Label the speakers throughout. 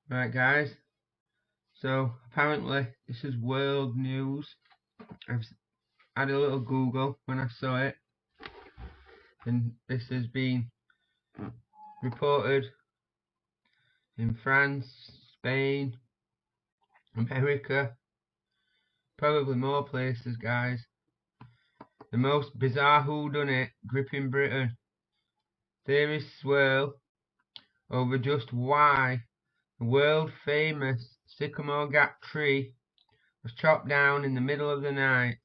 Speaker 1: Right, guys, so apparently this is world news. I've had a little Google when I saw it, and this has been reported in France, Spain, America, probably more places, guys. The most bizarre whodunit gripping Britain. Theories swirl over just why the world famous Sycamore Gap tree was chopped down in the middle of the night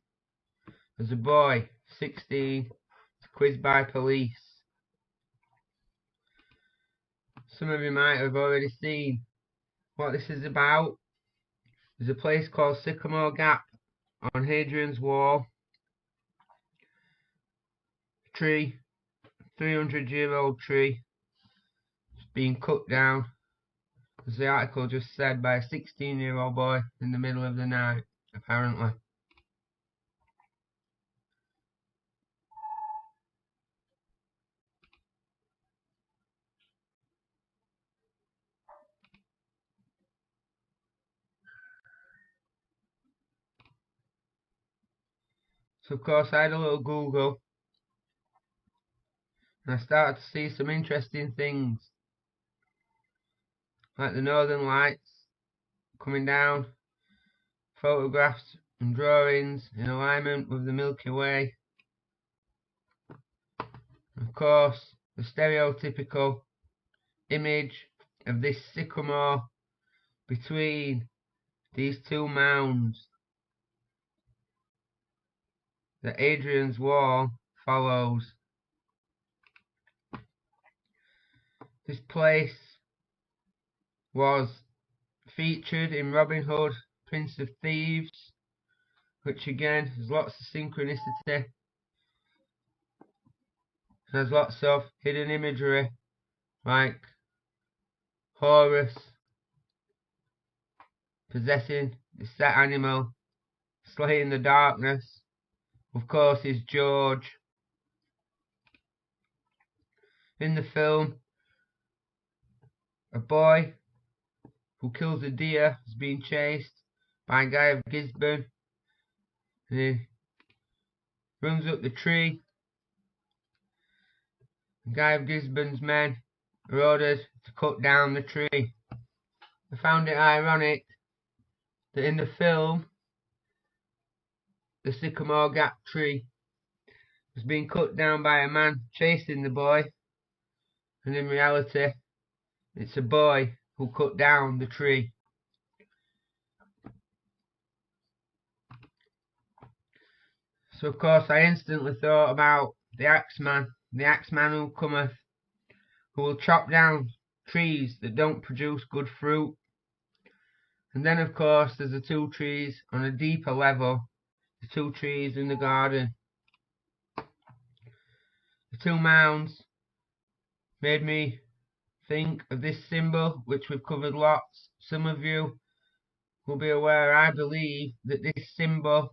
Speaker 1: as a boy, 16, was quizzed by police. Some of you might have already seen what this is about. There's a place called Sycamore Gap on Hadrian's Wall. Tree, 300-year-old tree, it's being cut down, as the article just said, by a 16-year-old boy in the middle of the night, apparently. So of course I had a little Google, and I started to see some interesting things, like the Northern Lights coming down, photographs and drawings in alignment with the Milky Way. Of course, the stereotypical image of this sycamore between these two mounds that Hadrian's Wall follows. This place was featured in Robin Hood, Prince of Thieves, which again has lots of synchronicity. There's lots of hidden imagery, like Horus possessing the set animal, slaying the darkness. Of course, is George. In the film, a boy who kills a deer is being chased by Guy of Gisborne, and he runs up the tree. Guy of Gisborne's men are ordered to cut down the tree. I found it ironic that in the film, the Sycamore Gap tree was being cut down by a man chasing the boy, and in reality, it's a boy who cut down the tree. So of course I instantly thought about the Axeman who cometh, who will chop down trees that don't produce good fruit. And then of course there's the two trees on a deeper level, the two trees in the garden. The two mounds made me think of this symbol, which we've covered lots. Some of you will be aware, I believe, that this symbol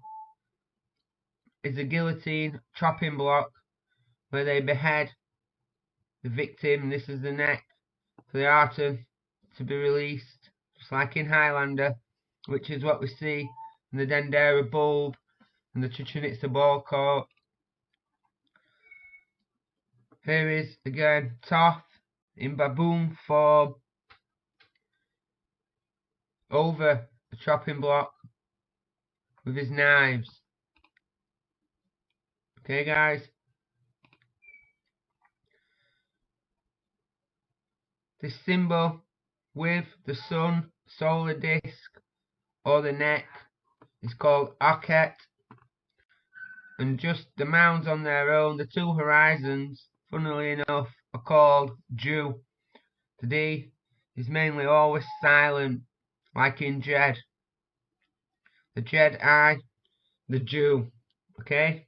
Speaker 1: is a guillotine chopping block where they behead the victim. This is the neck for the arton to be released, just like in Highlander, which is what we see in the Dendera bulb and the Chichen Itza ball court. Here is again Thoth in baboon form over the chopping block with his knives. Okay, guys. This symbol with the sun, solar disk, or the neck is called Akhet, and just the mounds on their own, the two horizons, funnily enough, are called Dew. The D is mainly always silent, like in Jed. The Jedi, the Jew. Okay?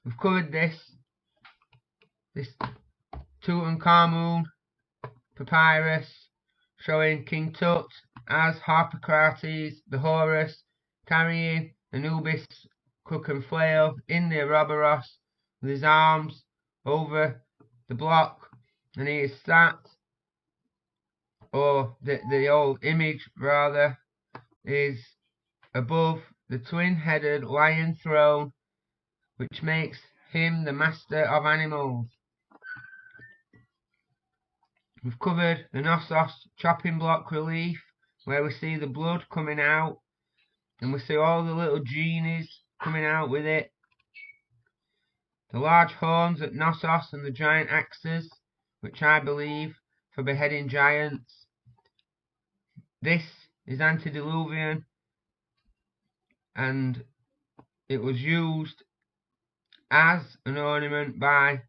Speaker 1: We've covered this Tutankhamun papyrus showing King Tut as Harpocrates the Horus carrying Anubis crook and flail in the Ouroboros with his arms over the block, and he is sat or the old image rather, is above the twin-headed lion throne, which makes him the master of animals. We've covered the Knossos chopping block relief, where we see the blood coming out, and we see all the little genies coming out with it. The large horns at Knossos and the giant axes, which I believe for beheading giants. This is antediluvian, and it was used as an ornament by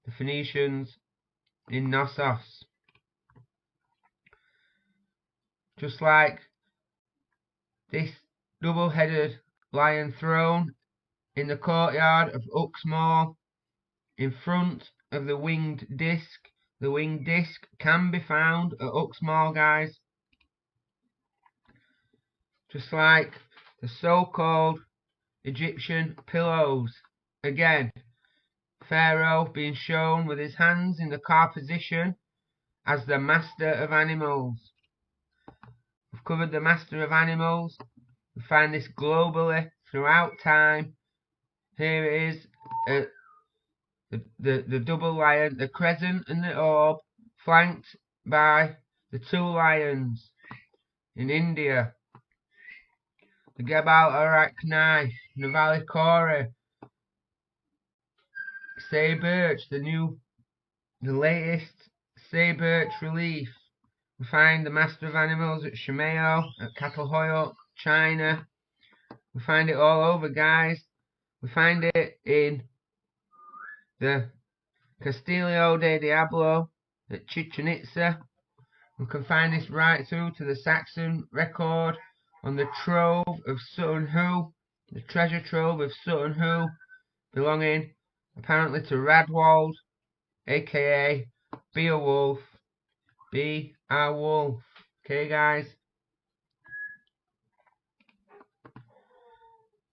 Speaker 1: the Phoenicians in Knossos. Just like this double-headed lion throne in the courtyard of Uxmal, in front of the winged disc. The winged disc can be found at Uxmal, guys. Just like the so-called Egyptian pillows. Again, Pharaoh being shown with his hands in the car position as the master of animals. We've covered the master of animals. We find this globally throughout time. Here it is, the double lion, the crescent and the orb, flanked by the two lions in India. The Gebal Arak knife, Navali Kori, Say Birch, the latest Say Birch relief. We find the Master of Animals at Shimeo, at Catalhoyuk, China. We find it all over, guys. We find it in the Castillo de Diablo at Chichen Itza. We can find this right through to the Saxon record on the trove of Sutton Hoo, the treasure trove of Sutton Hoo, belonging apparently to Radwald, aka Beowulf, Beowulf. Okay, guys.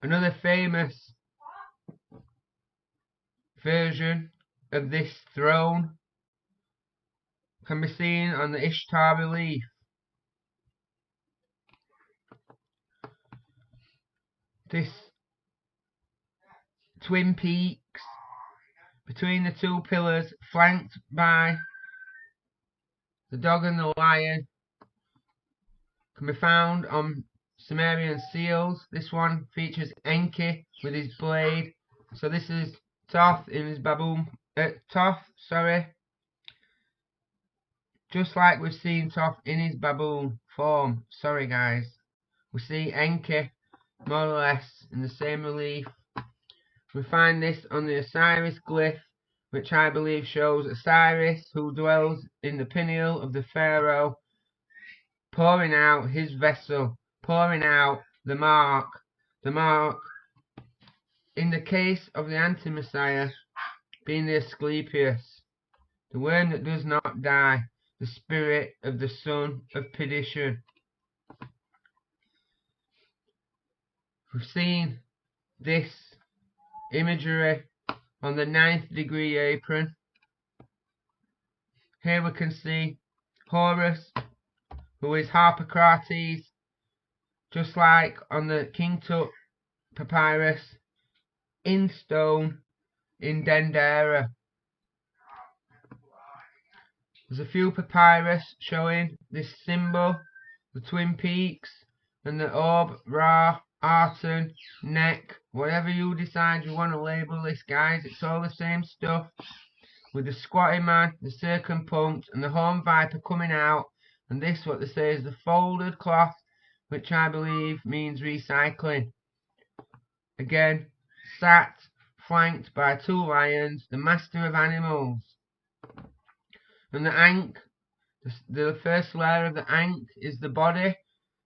Speaker 1: Another famous version of this throne can be seen on the Ishtar relief. This twin peaks between the two pillars, flanked by the dog and the lion, can be found on Sumerian seals. This one features Enki with his blade. So this is Thoth in his baboon. Thoth, sorry. Just like we've seen Thoth in his baboon form. Sorry, guys. We see Enki more or less in the same relief. We find this on the Osiris glyph, which I believe shows Osiris, who dwells in the pineal of the pharaoh, pouring out his vessel, pouring out the mark. The mark, in the case of the anti-Messiah, being the Asclepius, the worm that does not die, the spirit of the son of perdition. We've seen this imagery on the 9th degree apron. Here we can see Horus, who is Harpocrates, just like on the King Tut papyrus, in stone in Dendera. There's a few papyrus showing this symbol, the twin peaks, and the orb, Ra, Aten, neck, whatever you decide you want to label this, guys, it's all the same stuff, with the squatting man, the circumpunct, and the horned viper coming out, and this, what they say, is the folded cloth, which I believe means recycling. Again, sat, flanked by two lions, the master of animals. And the ankh, the first layer of the ankh is the body,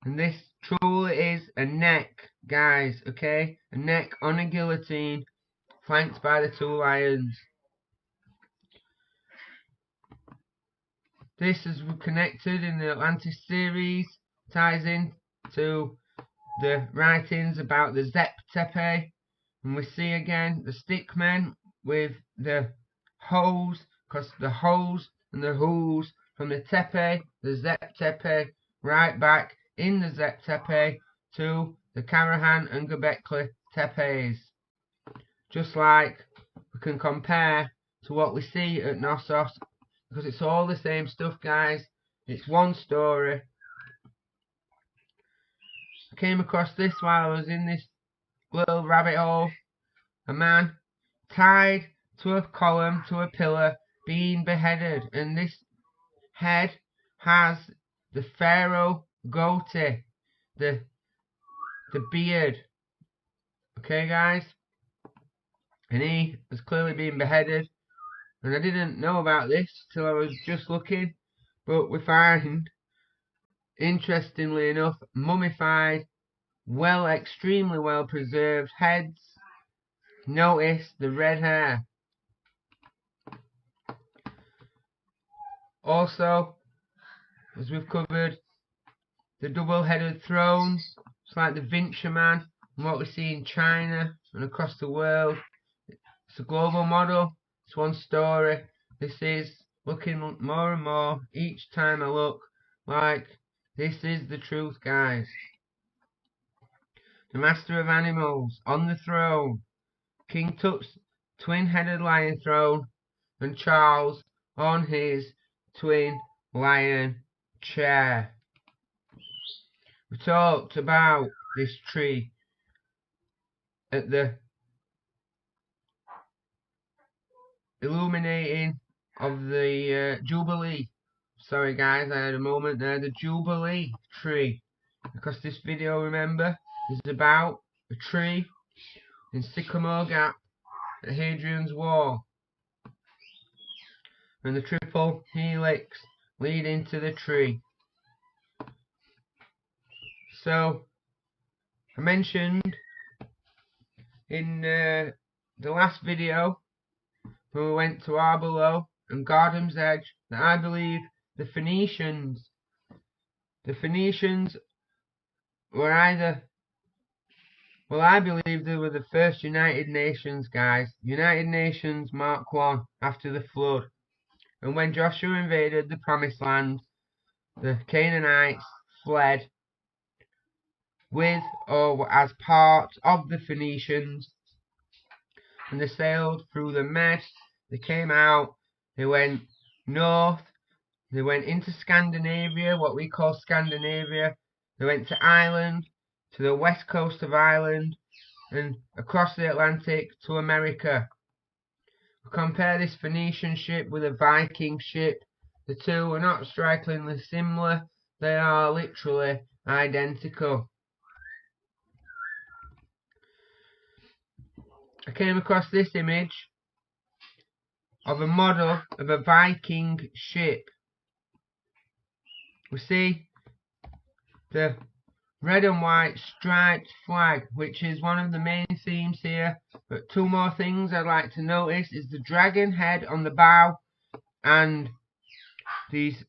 Speaker 1: and this truly is a neck, guys, okay? A neck on a guillotine, flanked by the two lions. This is connected in the Atlantis series, ties in to the writings about the Zep Tepe, and we see again the stickmen with the hose, because the hose and the hooves from the Tepe, the Zep Tepe, right back in the Zep Tepe to the Karahan and Göbekli Tepes. Just like we can compare to what we see at Knossos, because it's all the same stuff, guys. It's one story. I came across this while I was in this little rabbit hole. A man tied to a column, to a pillar, being beheaded, and this head has the pharaoh goatee, the beard. Okay, guys, and he has clearly been beheaded, and I didn't know about this till I was just looking, but we find, interestingly enough, mummified, extremely well preserved heads. Notice the red hair. Also, as we've covered, the double-headed thrones, it's like the Vinci Man, and what we see in China and across the world. It's a global model, it's one story. This is looking more and more each time I look like this is the truth, guys. The master of animals on the throne, King Tut's twin-headed lion throne, and Charles on his twin lion chair. We talked about this tree at the illuminating of the Jubilee. Sorry guys, I had a moment there. The Jubilee tree, because this video, remember, is about a tree in Sycamore Gap at Hadrian's Wall, and the triple helix leading to the tree. So I mentioned in the last video when we went to Arbelo and Gardam's Edge that I believe the Phoenicians were either, well, I believe they were the first United Nations, guys. United Nations Mark I after the flood. And when Joshua invaded the Promised Land, the Canaanites fled with or as part of the Phoenicians, and they sailed through the Med. They came out, they went north, they went into Scandinavia, what we call Scandinavia. They went to Ireland, to the west coast of Ireland, and across the Atlantic to America. We compare this Phoenician ship with a Viking ship. The two are not strikingly similar, they are literally identical. I came across this image of a model of a Viking ship. We see the red and white striped flag, which is one of the main themes here. But two more things I'd like to notice is the dragon head on the bow and these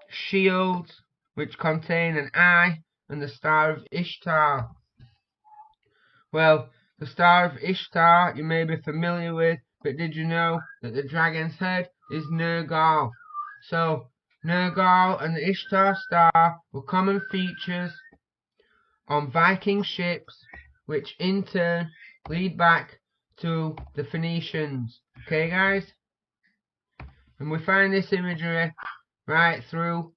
Speaker 1: shields which contain an eye and the Star of Ishtar. Well, the Star of Ishtar you may be familiar with, but did you know that the dragon's head is Nergal? So Nergal and the Ishtar star were common features on Viking ships, which in turn lead back to the Phoenicians. Okay guys? And we find this imagery right through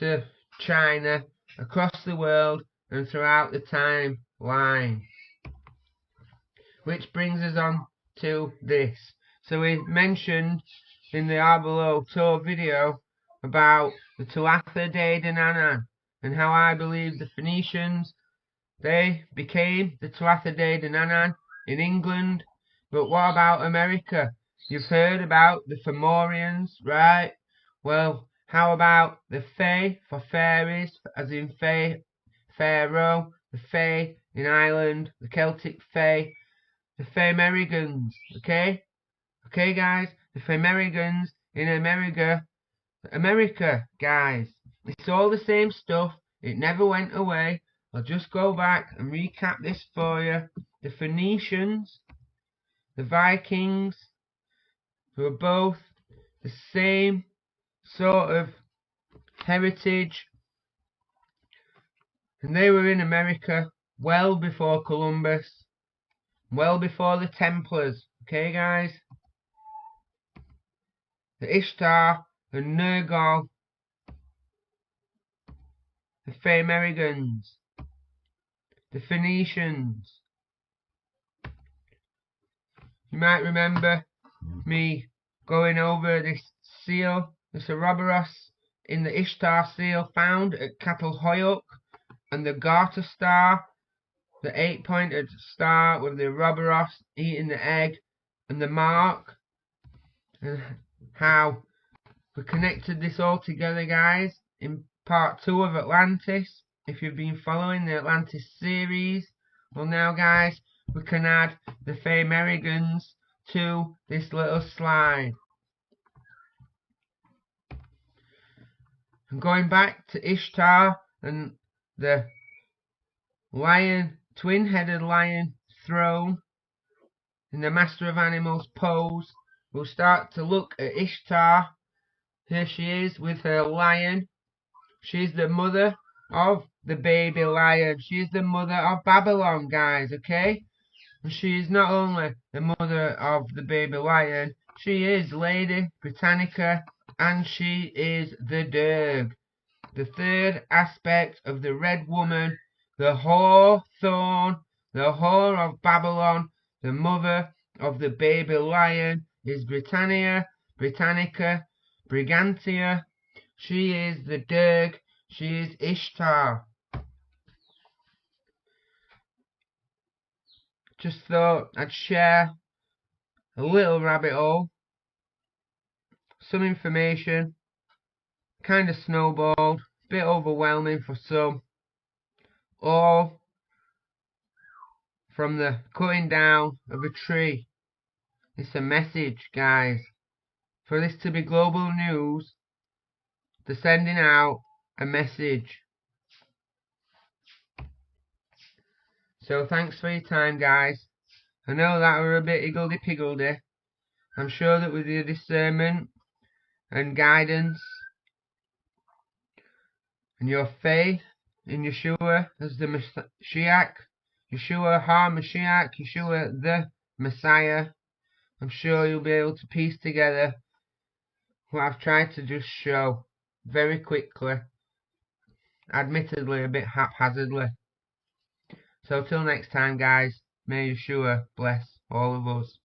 Speaker 1: to China, across the world and throughout the timeline. Which brings us on to this. So we mentioned in the Arbelo tour video about the Tuatha De Danann and how I believe the Phoenicians, they became the Tuatha De Danann in England. But what about America? You've heard about the Fomorians, right? Well, how about the Fae for fairies, as in Fae, Pharaoh, the Fae in Ireland, the Celtic Fae, the Famerigans, okay? Okay guys, the Famerigans in America, guys. It's all the same stuff, it never went away. I'll just go back and recap this for you. The Phoenicians, the Vikings, who are both the same sort of heritage, and they were in America well before Columbus, well before the Templars. Okay, guys? The Ishtar and Nergal, the Phaemerigans, the Phoenicians. You might remember me going over this seal, this Ouroboros, in the Ishtar seal found at Catalhoyuk, and the Garter star, the 8-pointed star with the Ouroboros eating the egg, and the mark, and how we connected this all together, guys, in part 2 of Atlantis. If you've been following the Atlantis series, well now, guys, we can add the Phaemerigans to this little slide. And going back to Ishtar and the lion, twin-headed lion throne in the Master of Animals pose, we'll start to look at Ishtar. Here she is with her lion. She's the mother of the baby lion. She's the mother of Babylon, guys, okay? And she is not only the mother of the baby lion, she is Lady Britannica, and she is the Derg, the third aspect of the Red Woman, the Hawthorn, the whore of Babylon. The mother of the baby lion is Britannia, Britannica, Brigantia. She is the Derg, she is Ishtar. Just thought I'd share a little rabbit hole, some information, kind of snowballed, bit overwhelming for some, all from the cutting down of a tree. It's a message, guys. For this to be global news, they're sending out a message. So thanks for your time, guys. I know that we're a bit higgledy-piggledy. I'm sure that with your discernment and guidance and your faith in Yeshua as the Mashiach, Yeshua HaMashiach, Yeshua the Messiah, I'm sure you'll be able to piece together what I've tried to just show very quickly, admittedly a bit haphazardly. So till next time, guys, may Yeshua bless all of us.